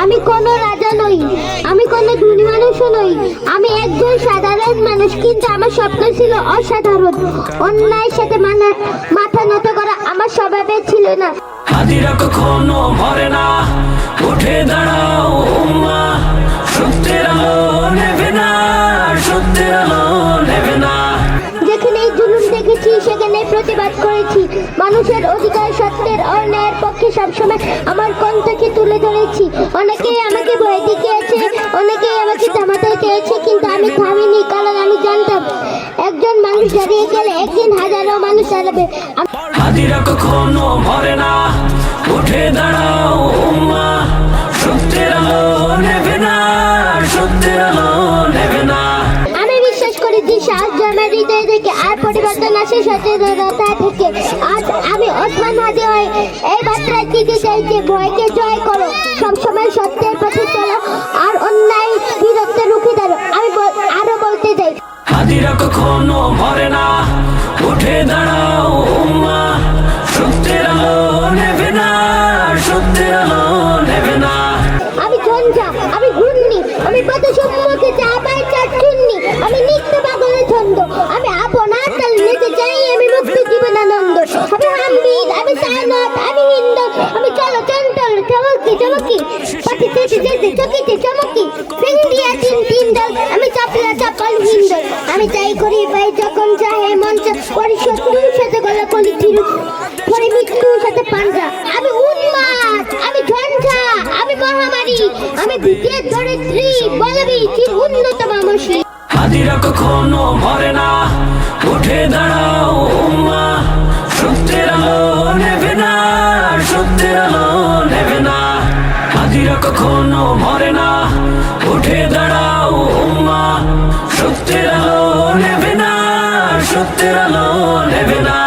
আমি কোনো রাজা নই, আমি কোনো ধনী মানুষও নই, আমি একজন সাধারণ মানুষ, কিন্তু আমার স্বপ্ন ছিল অসাধারণ। অন্যায়ের সাথে মাথা নত করা আমার স্বভাবে ছিল না। হাদিরা কখনো মরে না, উঠে দাঁড়াও উম্মা, সত্যের আলো নেবে না, সত্যের আলো নেবে না। যেখানে জুলুম দেখেছি সেখানে প্রতিবাদ করেছি, মানুষের অধিকার সত্যের অন্যায়ের পক্ষে সবসময় আমার কণ্ঠকে তুলে ধরেছি। অনেকেই আমাকে ভয় দেখিয়েছে, অনেকেই আমাকে থামাতে চেয়েছে, কিন্তু আমি থামিনি, কারণ আমি জানতাম একজন মানুষ দাঁড়িয়ে গেলে একদিন হাজারো মানুষ দাঁড়াবে। হাদিরা কখনো মরে না, উঠে দাঁড়াও উম্মা, সত্যের আলো নেবে না, সত্যের আলো নেবে না। আমি বিশ্বাস করি যে সাহায্য আমার হৃদয় থেকে, আর পরিবর্তন আসে সচেতনতা থেকে। আজ আমি ওসমান হাদি হয়ে এই বার্তা দিতে চাই যে ভয়কে জয় করো, সবসময় সত্যের পথে চলো, আর অন্যায় বিরুদ্ধে রুখে দাঁড়ো। আমি আরো বলতে চাই, হাদিরা কখনো মরে না, উঠে দাঁড়াও উম্মা, সত্যের আলো নেবে না, সত্যের আলো নেবে না। আমি ঝঞ্ঝা, আমি ঘূর্ণি, আমি পথ সম্মুখে চাপাই চাটুন্নি, আমি নিত্য পাগলের ছন্দ, আমি আপনার তাল নিতে চাই, আমি মুক্ত জীবনানন্দ। আমি হামবিদ, আমি সায়নত, আমি হিন্দ, আমি চলো চঞ্চল চমকি চমকি, পাখি চেতে চেতে চকিতে চমকি, ফিন্দিয়া তিন তিন দল, আমি চাপলা চাপাল হিন্দল। আমি তাই করি ভাই যখন চাহে মঞ্চ, করি শত্রুর সাথে গলা কলি চিরু, পরে মৃত্যুর সাথে পাঞ্জা। আমি উন্মাদ, আমি ঝঞ্ঝা, আমি মহামারী, আমি বিদ্যের ধরিত্রী, বলবি চির উন্নত মামসী। হাদিরা কখনো মরে না, উঠে দাঁড়াও উম্মা, সত্যের আলো নেবে না, সত্যের আলো নেবে না। হাদিরা কখনো মরে না, উঠে দাঁড়াও উম্মা, সত্যের আলো নেবে না, সত্যের আলো নেবে না।